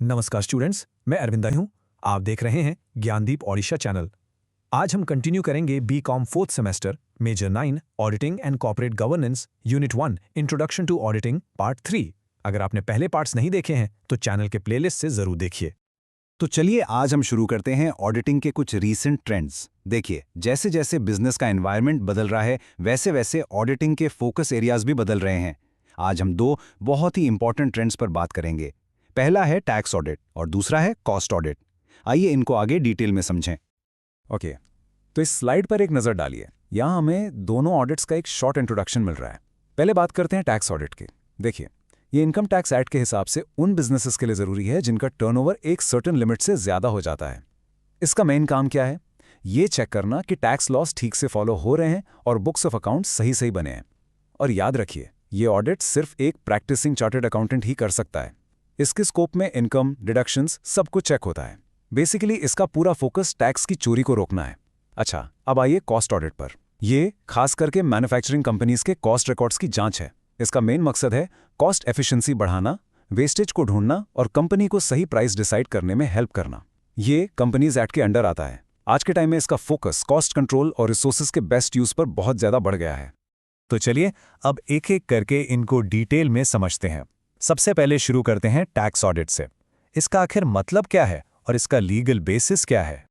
नमस्कार स्टूडेंट्स, मैं अरविंदा हूँ। आप देख रहे हैं ज्ञानदीप ओडिशा चैनल। आज हम कंटिन्यू करेंगे BCom fourth semester major 9 auditing and corporate governance unit 1 introduction to auditing part 3। अगर आपने पहले पार्ट्स नहीं देखे हैं तो चैनल के प्लेलिस्ट से जरूर देखिए। तो चलिए आज हम शुरू करते हैं ऑडिटिंग के कुछ रीसेंट ट्रेंड्स। देखिए, जैसे जैसे बिजनेस का एनवायरनमेंट बदल रहा है वैसे वैसे ऑडिटिंग के फोकस एरियाज भी बदल रहे हैं। आज हम दो बहुत ही इंपॉर्टेंट ट्रेंड्स पर बात करेंगे। पहला है टैक्स ऑडिट और दूसरा है कॉस्ट ऑडिट। आइए इनको आगे डिटेल में समझें। ओके, तो इस स्लाइड पर एक नज़र डालिए। यहाँ हमें दोनों ऑडिट्स का एक शॉर्ट इंट्रोडक्शन मिल रहा है। पहले बात करते हैं टैक्स ऑडिट की। देखिए, ये इनकम टैक्स एक्ट के हिसाब से उन बिजनेसेस के लिए ज़रूरी है जिनका टर्नओवर एक सर्टेन लिमिट से ज़्यादा हो जाता है। इसका मेन काम क्या है? ये चेक करना कि टैक्स लॉस ठीक से फॉलो हो रहे हैं और बुक्स ऑफ अकाउंट्स सही सही बने हैं। और याद रखिए, ये ऑडिट सिर्फ एक प्रैक्टिसिंग चार्टर्ड अकाउंटेंट ही कर सकता है। इसके स्कोप में इनकम, डिडक्शंस सब कुछ चेक होता है। बेसिकली इसका पूरा फोकस टैक्स की चोरी को रोकना है। अच्छा, अब आइए कॉस्ट ऑडिट पर। ये खास करके मैन्युफैक्चरिंग कंपनीज के कॉस्ट रिकॉर्ड्स की जांच है। इसका मेन मकसद है कॉस्ट एफिशिएंसी बढ़ाना, वेस्टेज को ढूंढना और कंपनी को सही प्राइस डिसाइड करने में हेल्प करना। ये कंपनीज एक्ट के अंडर आता है। आज के टाइम में इसका फोकस कॉस्ट कंट्रोल और रिसोर्सेज के बेस्ट यूज पर बहुत ज्यादा बढ़ गया है। तो चलिए अब एक एक करके इनको डिटेल में समझते हैं। सबसे पहले शुरू करते हैं टैक्स ऑडिट से। इसका आखिर मतलब क्या है और इसका लीगल बेसिस क्या है?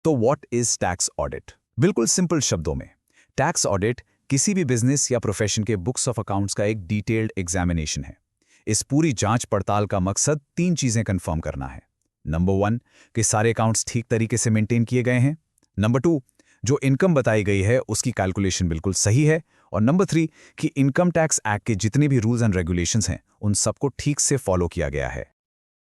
तो व्हाट इज टैक्स ऑडिट? बिल्कुल सिंपल शब्दों में, टैक्स ऑडिट किसी भी बिजनेस या प्रोफेशन के बुक्स ऑफ अकाउंट्स का एक डिटेल्ड एग्जामिनेशन है। इस पूरी जांच पड़ताल का मकसद 3 चीजें कंफर्म करना है। नंबर 1 कि सारे अकाउंट्स ठीक तरीके से मेंटेन किए गए हैं। नंबर 2 जो इनकम बताई गई है उसकी कैलकुलेशन बिल्कुल सही है। और नंबर 3 कि इनकम टैक्स एक्ट के जितने भी रूल्स एंड रेगुलेशंस हैं उन सबको ठीक से फॉलो किया गया है।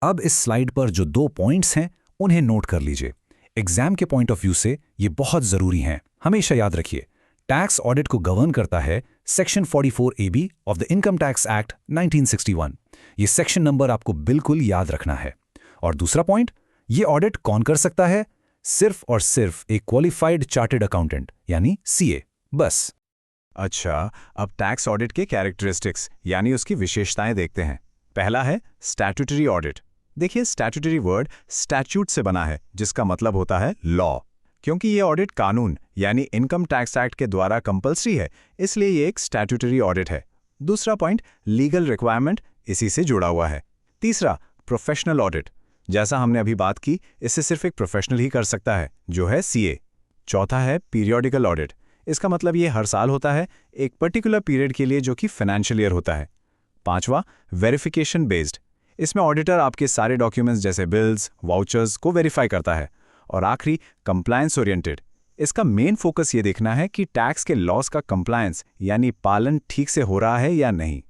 अब इस स्लाइड पर जो 2 पॉइंट्स हैं उन्हें नोट कर लीजिए। एग्जाम के पॉइंट ऑफ व्यू से ये बहुत जरूरी हैं। हमेशा याद रखिए, टैक्स ऑडिट को गवर्न करता है section 44AB of the income tax act 1961। ये सेक्शन नंबर आपको बिल्कुल याद रखना है। और दूसरा पॉइंट, ये ऑडिट कौन कर सकता है? सिर्फ और सिर्फ एक क्वालिफाइड चार्टर्ड अकाउंटेंट यानी CA, बस। अच्छा, अब टैक्स ऑडिट के कैरेक्टरिस्टिक्स यानी उसकी विशेषताएं देखते हैं। पहला है स्टैट्यूटरी ऑडिट। देखिए, स्टैट्यूटरी वर्ड स्टैट्यूट से बना है जिसका मतलब होता है लॉ। क्योंकि ये ऑडिट कानून यानी इनकम टैक्स एक्ट के द्वारा कंपल्सरी है, इसलिए ये एक स्टैट्यूटरी ऑडिट है। दूसरा पॉइंट, लीगल रिक्वायरमेंट इसी से जुड़ा हुआ है। तीसरा, प्रोफेशनल ऑडिट। जैसा हमने अभी बात की, इसे सिर्फ एक प्रोफेशनल ही कर सकता है जो है CA। चौथा है पीरियोडिकल ऑडिट। इसका मतलब ये हर साल होता है, एक पर्टिकुलर पीरियड के लिए जो कि फाइनेंशियल ईयर होता है। पांचवा, वेरिफिकेशन बेस्ड। इसमें ऑडिटर आपके सारे डॉक्यूमेंट्स जैसे बिल्स, वाउचर्स को वेरीफाई करता है। और आखिरी, कंप्लायंस ओरिएंटेड। इसका मेन फोकस ये देखना है कि टैक्स के लॉस का कंप्लायंस यानी पालन ठीक से हो रहा है या नहीं।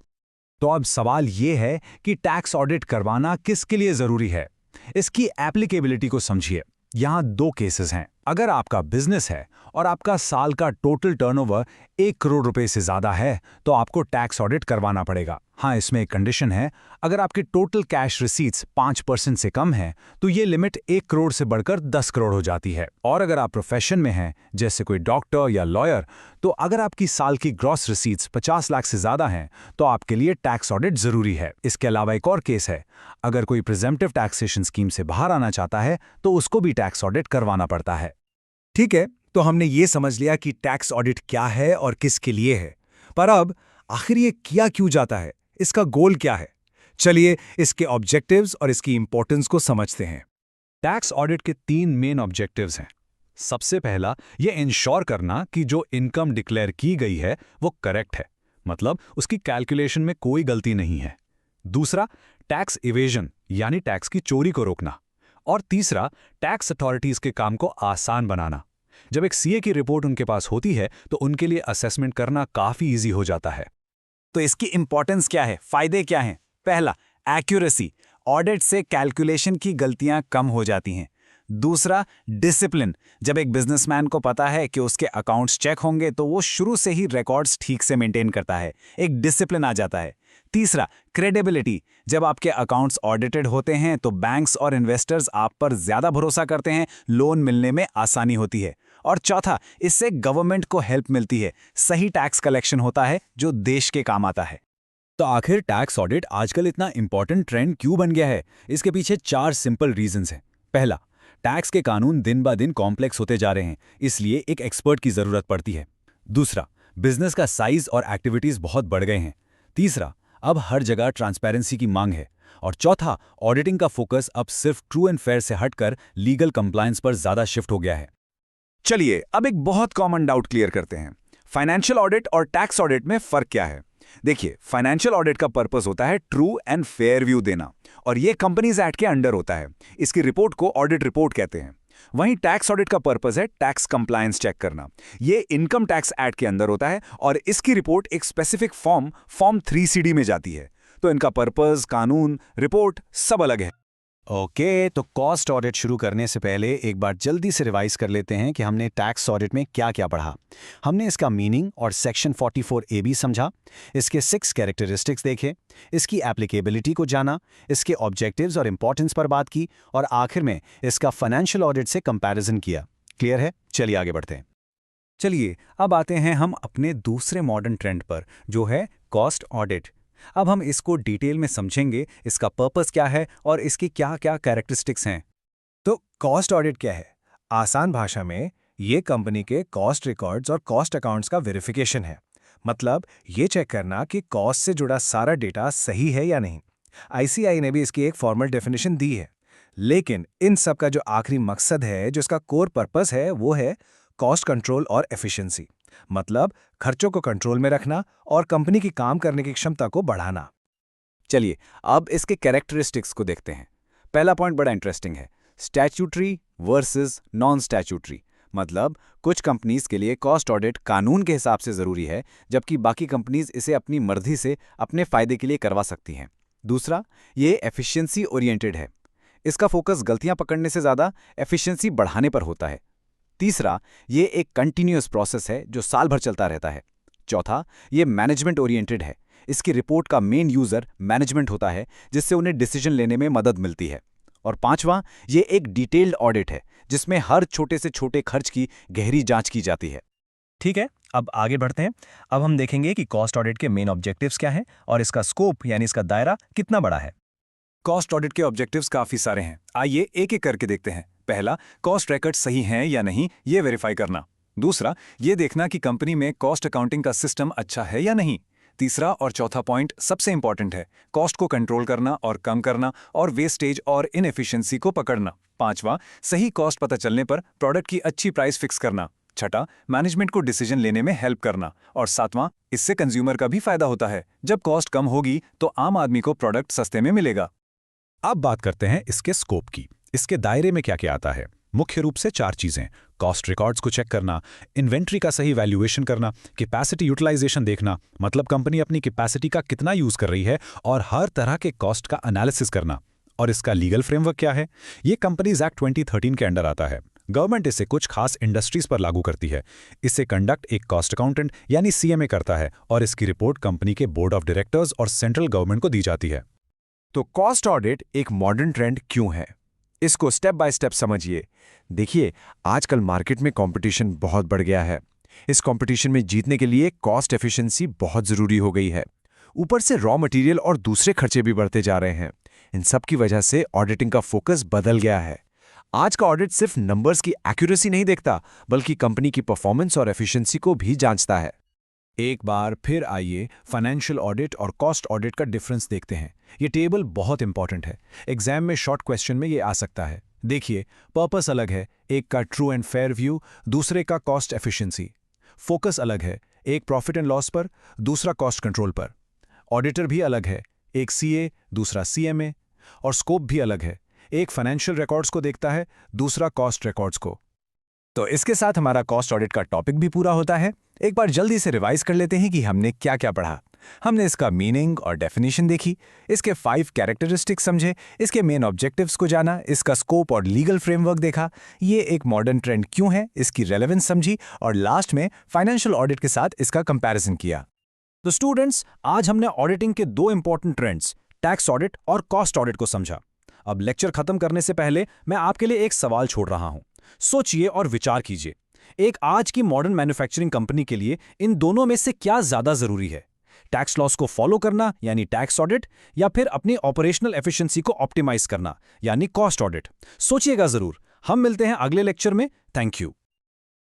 तो अब सवाल ये है कि टैक्स ऑडिट करवाना किसके लिए जरूरी है? इसकी एप्लीकेबिलिटी को समझिए। यहाँ 2 केसेस हैं। अगर आपका बिजनेस है और आपका साल का टोटल टर्नओवर 1 करोड़ रुपए से ज्यादा है तो आपको टैक्स ऑडिट करवाना पड़ेगा। हाँ, इसमें एक कंडीशन है। अगर आपके टोटल कैश रिसीट्स 5% से कम है तो ये लिमिट 1 करोड़ से बढ़कर 10 करोड़ हो जाती है। और अगर आप प्रोफेशन में हैं जैसे कोई डॉक्टर या लॉयर, तो अगर आपकी साल की ग्रॉस रिसीट्स 50 लाख से ज्यादा हैं तो आपके लिए टैक्स ऑडिट जरूरी है। इसके अलावा एक और केस है, अगर कोई प्रिजेम्प्टिव टैक्सेशन स्कीम से बाहर आना चाहता है तो उसको भी टैक्स ऑडिट करवाना पड़ता है। ठीक है, तो हमने ये समझ लिया कि टैक्स ऑडिट क्या है और किसके लिए है। पर अब आखिर ये किया क्यों जाता है? इसका गोल क्या है? चलिए इसके ऑब्जेक्टिव्स और इसकी इंपॉर्टेंस को समझते हैं। टैक्स ऑडिट के 3 मेन ऑब्जेक्टिव्स हैं। सबसे पहला, ये इंश्योर करना कि जो इनकम डिक्लेयर की गई है वो करेक्ट है, मतलब उसकी कैलकुलेशन में कोई गलती नहीं है। दूसरा, टैक्स इवेजन यानी टैक्स की चोरी को रोकना। और तीसरा, टैक्स अथॉरिटीज के काम को आसान बनाना। जब एक CA की रिपोर्ट उनके पास होती है तो उनके लिए असेसमेंट करना काफी इजी हो जाता है। तो इसकी इंपॉर्टेंस क्या है, फायदे क्या हैं? पहला, एक्यूरेसी। ऑडिट से कैलकुलेशन की गलतियां कम हो जाती हैं। दूसरा, डिसिप्लिन। जब एक बिजनेसमैन को पता है कि उसके अकाउंट्स चेक होंगे तो वो शुरू से ही रिकॉर्ड्स ठीक से मेंटेन करता है, एक डिसिप्लिन आ जाता है। तीसरा, क्रेडिबिलिटी। जब आपके अकाउंट्स ऑडिटेड होते हैं तो बैंक्स और इन्वेस्टर्स आप पर ज्यादा भरोसा करते हैं, लोन मिलने में आसानी होती है। और चौथा, इससे गवर्नमेंट को हेल्प मिलती है, सही टैक्स कलेक्शन होता है जो देश के काम आता है। तो आखिर टैक्स ऑडिट आजकल इतना इंपॉर्टेंट ट्रेंड क्यों बन गया है? इसके पीछे 4 सिंपल रीजंस हैं। पहला, टैक्स के कानून दिन ब दिन कॉम्प्लेक्स होते जा रहे हैं, इसलिए एक एक्सपर्ट की जरूरत पड़ती है। दूसरा, बिजनेस का साइज और एक्टिविटीज बहुत बढ़ गए हैं। तीसरा, अब हर जगह ट्रांसपेरेंसी की मांग है। और चौथा, ऑडिटिंग का फोकस अब सिर्फ ट्रू एंड फेयर से हटकर लीगल कंप्लायंस पर ज्यादा शिफ्ट हो गया है। चलिए अब एक बहुत कॉमन डाउट क्लियर करते हैं। फाइनेंशियल ऑडिट और टैक्स ऑडिट में फर्क क्या है? देखिए, फाइनेंशियल ऑडिट का पर्पस होता है ट्रू एंड फेयर व्यू देना, और ये कंपनीज एक्ट के अंडर होता है। इसकी रिपोर्ट को ऑडिट रिपोर्ट कहते हैं। वहीं टैक्स ऑडिट का पर्पस है टैक्स कंप्लायंस चेक करना। ये इनकम टैक्स एक्ट के अंदर होता है और इसकी रिपोर्ट एक स्पेसिफिक फॉर्म 3CD में जाती है। तो इनका पर्पस, कानून, रिपोर्ट सब अलग है। ओके, तो कॉस्ट ऑडिट शुरू करने से पहले एक बार जल्दी से रिवाइज कर लेते हैं कि हमने टैक्स ऑडिट में क्या क्या पढ़ा। हमने इसका मीनिंग और सेक्शन 44AB समझा, इसके 6 कैरेक्टरिस्टिक्स देखे, इसकी एप्लीकेबिलिटी को जाना, इसके ऑब्जेक्टिव्स और इंपॉर्टेंस पर बात की, और आखिर में इसका फाइनेंशियल ऑडिट से कंपैरिजन किया। क्लियर है? चलिए आगे बढ़ते हैं। चलिए अब आते हैं हम अपने दूसरे मॉडर्न ट्रेंड पर, जो है कॉस्ट ऑडिट। अब हम इसको डिटेल में समझेंगे, इसका पर्पस क्या है और इसकी क्या क्या कैरेक्टरिस्टिक्स हैं। तो कॉस्ट ऑडिट क्या है? आसान भाषा में ये कंपनी के कॉस्ट रिकॉर्ड्स और कॉस्ट अकाउंट्स का वेरिफिकेशन है। मतलब ये चेक करना कि कॉस्ट से जुड़ा सारा डेटा सही है या नहीं। ICAI ने भी इसकी एक फॉर्मल डेफिनेशन दी है। लेकिन इन सब का जो आखिरी मकसद है, जो इसका कोर पर्पस है, वो है कॉस्ट कंट्रोल और एफिशिएंसी। मतलब खर्चों को कंट्रोल में रखना और कंपनी की काम करने की क्षमता को बढ़ाना। चलिए अब इसके कैरेक्टरिस्टिक्स को देखते हैं। पहला पॉइंट बड़ा इंटरेस्टिंग है, स्टैट्यूटरी वर्सेस नॉन स्टैट्यूटरी। मतलब कुछ कंपनीज के लिए कॉस्ट ऑडिट कानून के हिसाब से जरूरी है, जबकि बाकी कंपनीज इसे अपनी मर्जी से अपने फायदे के लिए करवा सकती हैं। दूसरा, ये एफिशिएंसी ओरिएंटेड है। इसका फोकस गलतियां पकड़ने से ज्यादा एफिशिएंसी बढ़ाने पर होता है। तीसरा, ये एक कंटिन्यूअस प्रोसेस है जो साल भर चलता रहता है। चौथा, ये मैनेजमेंट ओरिएंटेड है। इसकी रिपोर्ट का मेन यूजर मैनेजमेंट होता है, जिससे उन्हें डिसीजन लेने में मदद मिलती है। और पांचवां, ये एक डिटेल्ड ऑडिट है, जिसमें हर छोटे से छोटे खर्च की गहरी जांच की जाती है। ठीक है, अब आगे बढ़ते हैं। अब हम देखेंगे कि कॉस्ट ऑडिट के मेन ऑब्जेक्टिव्स क्या हैं और इसका स्कोप यानी इसका दायरा कितना बड़ा है। कॉस्ट ऑडिट के ऑब्जेक्टिव्स काफी सारे हैं। आइए एक एक करके देखते हैं। पहला, कॉस्ट रिकॉर्ड सही हैं या नहीं, ये वेरीफाई करना। दूसरा, ये देखना कि कंपनी में कॉस्ट अकाउंटिंग का सिस्टम अच्छा है या नहीं। तीसरा और चौथा पॉइंट सबसे इंपॉर्टेंट है, कॉस्ट को कंट्रोल करना और कम करना और वेस्टेज और इनएफिशिएंसी को पकड़ना। पांचवा, सही कॉस्ट पता चलने पर प्रोडक्ट की अच्छी प्राइस फिक्स करना। छठा, मैनेजमेंट को डिसीजन लेने में हेल्प करना। और सातवां, इससे कंज्यूमर का भी फायदा होता है। जब कॉस्ट कम होगी तो आम आदमी को प्रोडक्ट सस्ते में मिलेगा। अब बात करते हैं इसके स्कोप की। इसके दायरे में क्या क्या आता है? मुख्य रूप से 4 चीजें: कॉस्ट रिकॉर्ड्स को चेक करना, इन्वेंट्री का सही वैल्यूएशन करना, कैपेसिटी यूटिलाइजेशन देखना, मतलब कंपनी अपनी कैपेसिटी का कितना यूज कर रही है, और हर तरह के कॉस्ट का एनालिसिस करना। और इसका लीगल फ्रेमवर्क क्या है? ये कंपनीज एक्ट 2013 के अंडर आता है। गवर्नमेंट इसे कुछ खास इंडस्ट्रीज पर लागू करती है। इसे कंडक्ट एक कॉस्ट अकाउंटेंट यानी CMA करता है, और इसकी रिपोर्ट कंपनी के बोर्ड ऑफ डायरेक्टर्स और सेंट्रल गवर्नमेंट को दी जाती है। तो कॉस्ट ऑडिट एक मॉडर्न ट्रेंड क्यों है, इसको स्टेप बाय स्टेप समझिए। देखिए, आजकल मार्केट में कंपटीशन बहुत बढ़ गया है। इस कंपटीशन में जीतने के लिए कॉस्ट एफिशिएंसी बहुत जरूरी हो गई है। ऊपर से रॉ मटेरियल और दूसरे खर्चे भी बढ़ते जा रहे हैं। इन सब की वजह से ऑडिटिंग का फोकस बदल गया है। आज का ऑडिट सिर्फ नंबर्स की एक्यूरेसी नहीं देखता, बल्कि कंपनी की परफॉर्मेंस और एफिशिएंसी को भी जांचता है। एक बार फिर आइए फाइनेंशियल ऑडिट और कॉस्ट ऑडिट का डिफरेंस देखते हैं। ये टेबल बहुत इंपॉर्टेंट है, एग्जाम में शॉर्ट क्वेश्चन में ये आ सकता है। देखिए, पर्पस अलग है, एक का ट्रू एंड फेयर व्यू, दूसरे का कॉस्ट एफिशिएंसी। फोकस अलग है, एक प्रॉफिट एंड लॉस पर, दूसरा कॉस्ट कंट्रोल पर। ऑडिटर भी अलग है, एक CA, दूसरा CMA। और स्कोप भी अलग है, एक फाइनेंशियल रिकॉर्ड्स को देखता है, दूसरा कॉस्ट रिकॉर्ड्स को। तो इसके साथ हमारा कॉस्ट ऑडिट का टॉपिक भी पूरा होता है। एक बार जल्दी से रिवाइज कर लेते हैं कि हमने क्या क्या पढ़ा। हमने इसका मीनिंग और डेफिनेशन देखी, इसके 5 कैरेक्टरिस्टिक्स समझे, इसके मेन ऑब्जेक्टिव्स को जाना, इसका स्कोप और लीगल फ्रेमवर्क देखा, ये एक मॉडर्न ट्रेंड क्यों है, इसकी रेलेवेंस समझी, और लास्ट में फाइनेंशियल ऑडिट के साथ इसका कंपैरिजन किया। तो स्टूडेंट्स, आज हमने ऑडिटिंग के 2 इंपॉर्टेंट ट्रेंड्स, टैक्स ऑडिट और कॉस्ट ऑडिट को समझा। अब लेक्चर खत्म करने से पहले मैं आपके लिए एक सवाल छोड़ रहा हूं। सोचिए और विचार कीजिए, एक आज की मॉडर्न मैन्युफैक्चरिंग कंपनी के लिए इन दोनों में से क्या ज्यादा जरूरी है? टैक्स लॉस को फॉलो करना यानी टैक्स ऑडिट, या फिर अपनी ऑपरेशनल एफिशिएंसी को ऑप्टिमाइज करना यानी कॉस्ट ऑडिट। सोचिएगा जरूर। हम मिलते हैं अगले लेक्चर में। Thank you.